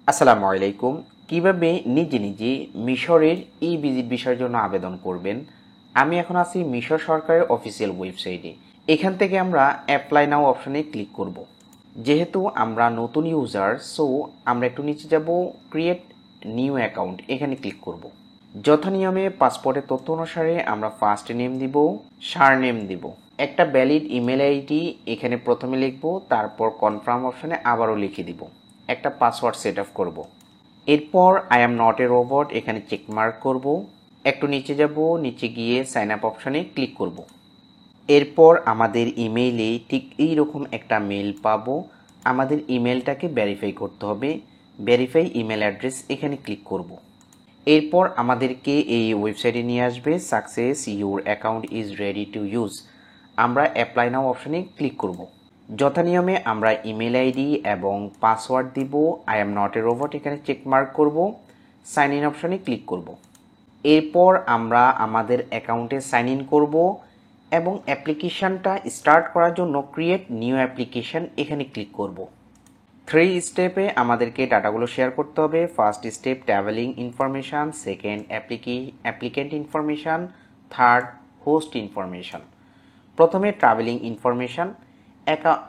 আসসালামু আলাইকুম। কিভাবে নিজে নিজে মিশরের ই ভিজিট ভিসার জন্য আবেদন করবেন। আমি এখন আছি মিশর সরকারের অফিসিয়াল ওয়েবসাইটে। এখান থেকে আমরা অ্যাপ্লাই নাও অপশনে ক্লিক করব। যেহেতু আমরা নতুন ইউজার, সো আমরা একটু নিচে যাব, ক্রিয়েট নিউ অ্যাকাউন্ট, এখানে ক্লিক করব। যথানিয়মে পাসপোর্টের তথ্য অনুসারে আমরা ফার্স্ট নেম দিব, সারনেম দিব, একটা ভ্যালিড ইমেল আইডি এখানে প্রথমে লিখব, তারপর কনফার্ম অপশনে আবারও লিখে দিব, একটা পাসওয়ার্ড সেট আপ করব। এরপর I am not a robot এখানে চেক মার্ক করব। একটু নিচে যাব, নিচে গিয়ে সাইন আপ অপশনে ক্লিক করব। এরপর আমাদের ইমেইলে ঠিক এইরকম একটা মেল পাবো। আমাদের ইমেলটাকে ভেরিফাই করতে হবে। ভেরিফাই ইমেল অ্যাড্রেস এখানে ক্লিক করব। এরপর আমাদেরকে এই ওয়েবসাইটে নিয়ে আসবে, success your account is ready to use. আমরা অ্যাপ্লাই নাও অপশনে ক্লিক করব। যথানিয়মে আমরা ইমেল আইডি এবং পাসওয়ার্ড দিব। I am not a robot এখানে চেক মার্ক করব, সাইন ইন অপশনে ক্লিক করব। এরপর আমরা আমাদের অ্যাকাউন্টে সাইন ইন করব এবং অ্যাপ্লিকেশানটা স্টার্ট করার জন্য ক্রিয়েট নিউ অ্যাপ্লিকেশান এখানে ক্লিক করব। 3 স্টেপে আমাদেরকে ডাটাগুলো শেয়ার করতে হবে। First step travelling information, second applicant information, third host information. প্রথমে ট্রাভেলিং ইনফরমেশান,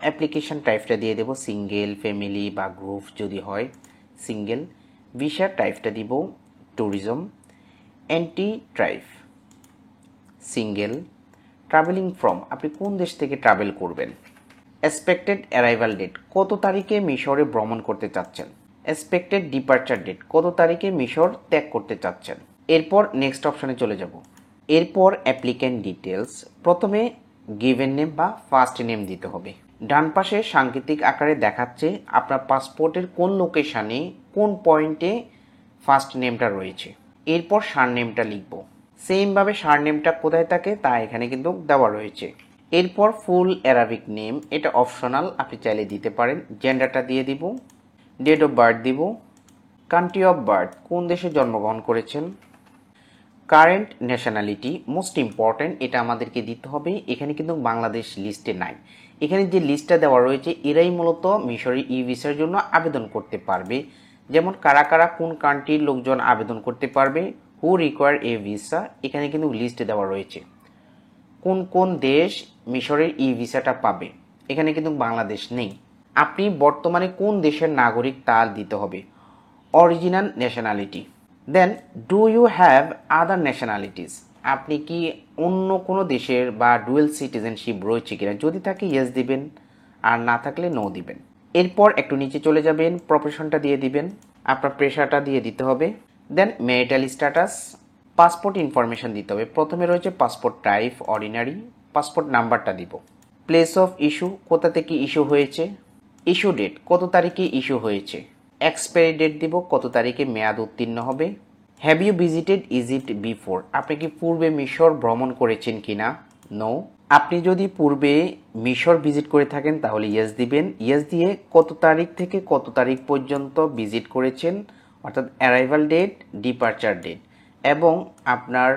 অ্যাপ্লিকেশান টাইপটা দিয়ে দেব সিঙ্গেল, ফ্যামিলি বা গ্রুপ যদি হয় সিঙ্গেল। ভিসার টাইপটা দিব tourism, entry type, single. Travelling from, আপনি কোন দেশ থেকে ট্রাভেল করবেন। এক্সপেক্টেড অ্যারাইভাল ডেট, কত তারিখে মিশরে ভ্রমণ করতে চাচ্ছেন। এক্সপেক্টেড ডিপার্চার ডেট, কত তারিখে মিশর ত্যাগ করতে চাচ্ছেন। এরপর নেক্সট অপশানে চলে যাব। এরপর অ্যাপ্লিক্যান্ট ডিটেলস, প্রথমে গিভেন নেম বা ফার্স্ট নেম দিতে হবে। ডান পাশে সাংকেতিক আকারে দেখাচ্ছে আপনার পাসপোর্টের কোন লোকেশানে কোন পয়েন্টে ফার্স্ট নেমটা রয়েছে। এরপর সারনেমটা লিখব। সেমভাবে সারনেমটা কোথায় থাকে তা এখানে কিন্তু দেওয়া রয়েছে। এরপর ফুল অ্যারাবিক নেম, এটা অপশনাল, আপনি চাইলে দিতে পারেন। জেন্ডারটা দিয়ে দিব, ডেট অফ বার্থ দিব, কান্ট্রি অফ বার্থ, কোন দেশে জন্মগ্রহণ করেছেন। কারেন্ট ন্যাশনালিটি মোস্ট ইম্পর্ট্যান্ট, এটা আমাদেরকে দিতে হবে। এখানে কিন্তু বাংলাদেশ লিস্টে নাই। এখানে যে লিস্টটা দেওয়া রয়েছে এরাই মূলত মিশরের ই ভিসার জন্য আবেদন করতে পারবে। যেমন কারা কারা কোন কান্ট্রির লোকজন আবেদন করতে পারবে, হু রিকোয়ার এ ভিসা, এখানে কিন্তু লিস্টে দেওয়া রয়েছে। কোন কোন দেশ মিশরের ই ভিসাটা পাবে, এখানে কিন্তু বাংলাদেশ নেই। আপনি বর্তমানে কোন দেশের নাগরিক তা দিতে হবে। Original nationality. Then do you have other nationalities, আপনি কি অন্য কোনো দেশের বা ডুয়েল সিটিজেনশিপ রয়েছে কিনা, যদি থাকে ইয়েস দিবেন, আর না থাকলে নো দিবেন। এরপর একটু নিচে চলে যাবেন, প্রফেশনটা দিয়ে দিবেন, আপনার পেশাটা দিয়ে দিতে হবে। দেন ম্যারিটাল স্ট্যাটাস, পাসপোর্ট ইনফরমেশন দিতে হবে। প্রথমে রয়েছে পাসপোর্ট টাইপ অর্ডিনারি, পাসপোর্ট নাম্বারটা দিব। প্লেস অফ ইস্যু, কোথা থেকে ইস্যু হয়েছে। ইস্যু ডেট, কত তারিখে ইস্যু হয়েছে। এক্সপায়ারি ডেট দিব, কত তারিখে মেয়াদ উত্তীর্ণ হবে। Have you visited Egypt before, আপনি কি পূর্বে মিশর ভ্রমণ করেছেন কিনা, নো। আপনি যদি পূর্বে মিশর ভিজিট করে থাকেন তাহলে ইয়েস দিবেন। ইয়েস দিয়ে কত তারিখ থেকে কত তারিখ পর্যন্ত ভিজিট করেছেন, অর্থাৎ অ্যারাইভাল ডেট, ডিপার্চার ডেট এবং আপনার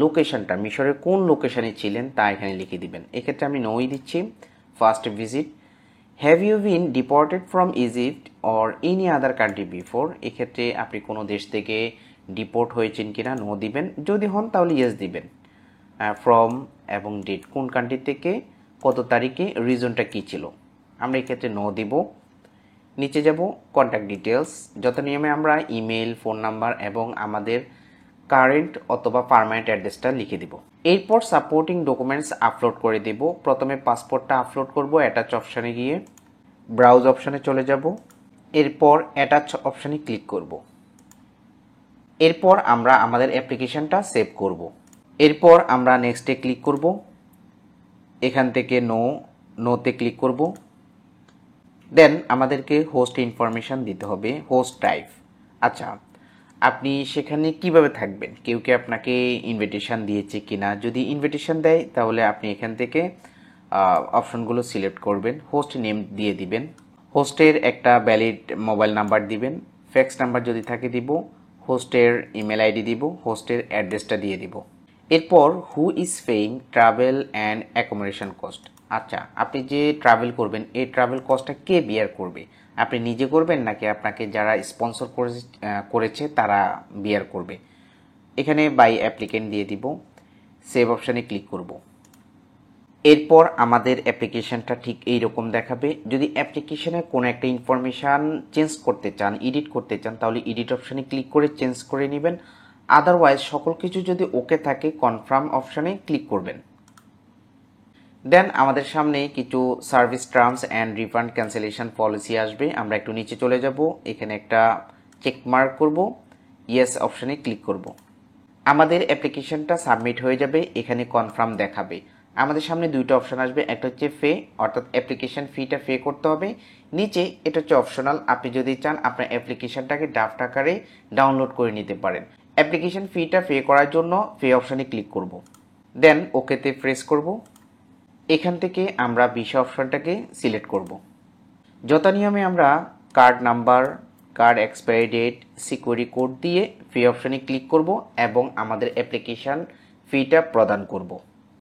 লোকেশনটা, মিশরের কোন লোকেশনে ছিলেন তা এখানে লিখে দিবেন। এক্ষেত্রে আমি নোই দিচ্ছি, first visit. Have you been deported from Egypt or any other country before, এক্ষেত্রে আপনি কোনো দেশ থেকে ডিপোর্ট হয়েছেন কিনা, নো দিবেন। যদি হন তাহলে ইয়েস দিবেন। ফ্রম এবং ডেট, কোন কান্ট্রি থেকে কত তারিখে, রিজনটা কী ছিল, আমরা এক্ষেত্রে নো দিব। নিচে যাব কন্ট্যাক্ট ডিটেলস, যত নিয়মে আমরা ইমেল, ফোন নাম্বার এবং আমাদের কারেন্ট অথবা পার্মানেন্ট অ্যাড্রেসটা লিখে দিব। এরপর সাপোর্টিং ডকুমেন্টস আপলোড করে দেব। প্রথমে পাসপোর্টটা আপলোড করব, অ্যাটাচ অপশানে গিয়ে ব্রাউজ অপশানে চলে যাব। এরপর অ্যাটাচ অপশানে ক্লিক করব। এরপর আমরা আমাদের অ্যাপ্লিকেশনটা সেভ করব। এরপর আমরা নেক্সটে ক্লিক করব। এখান থেকে নোতে ক্লিক করব। দেন আমাদেরকে হোস্ট ইনফরমেশান দিতে হবে, হোস্ট টাইপ। আচ্ছা, আপনি সেখানে কিভাবে থাকবেন, কেউ কি আপনাকে ইনভিটেশন দিয়েছে কিনা। যদি ইনভিটেশন দেয় তাহলে আপনি এখান থেকে অপশনগুলো সিলেক্ট করবেন। হোস্ট নেম দিয়ে দিবেন, হোস্টের একটা ভ্যালিড মোবাইল নাম্বার দিবেন, ফ্যাক্স নাম্বার যদি থাকে দিব, হোস্টের ইমেল আইডি দিব, হোস্টের অ্যাড্রেসটা দিয়ে দিব। এরপর who is paying travel and accommodation cost, আচ্ছা আপনি যে ট্রাভেল করবেন এই ট্রাভেল কস্টটা কে বিয়ার করবে, আপনি নিজে করবেন নাকি আপনাকে যারা স্পন্সর করেছে তারা বিয়ার করবে। এখানে বাই অ্যাপ্লিকেন্ট দিয়ে দিব, সেভ অপশানে ক্লিক করব। এরপর আমাদের অ্যাপ্লিকেশনটা ঠিক এইরকম দেখাবে। যদি অ্যাপ্লিকেশনে কোনো একটা ইনফরমেশান চেঞ্জ করতে চান, এডিট করতে চান, তাহলে এডিট অপশানে ক্লিক করে চেঞ্জ করে নেবেন। আদারওয়াইজ সকল কিছু যদি ওকে থাকে কনফার্ম অপশানে ক্লিক করবেন। দেন আমাদের সামনে কিছু service terms and refund cancellation policy আসবে। আমরা একটু নিচে চলে যাব, এখানে একটা চেক মার্ক করব, ইয়েস অপশানে ক্লিক করব। আমাদের অ্যাপ্লিকেশনটা সাবমিট হয়ে যাবে, এখানে কনফার্ম দেখাবে। আমাদের সামনে দুইটা অপশন আসবে, একটা হচ্ছে ফে অর্থাৎ অ্যাপ্লিকেশন ফিটা পে করতে হবে, নিচে এটা হচ্ছে অপশনাল, আপনি যদি চান আপনার অ্যাপ্লিকেশনটাকে ড্রাফট আকারে ডাউনলোড করে নিতে পারেন। অ্যাপ্লিকেশন ফিটা পে করার জন্য পে অপশানে ক্লিক করব। দেন ওকেতে প্রেস করব। এখান থেকে আমরা ভিসা অপশনটাকে সিলেক্ট করব। যথানিয়মে আমরা card number, card expiry date, security code দিয়ে ফি অপশানে ক্লিক করব এবং আমাদের অ্যাপ্লিকেশন ফিটা প্রদান করব।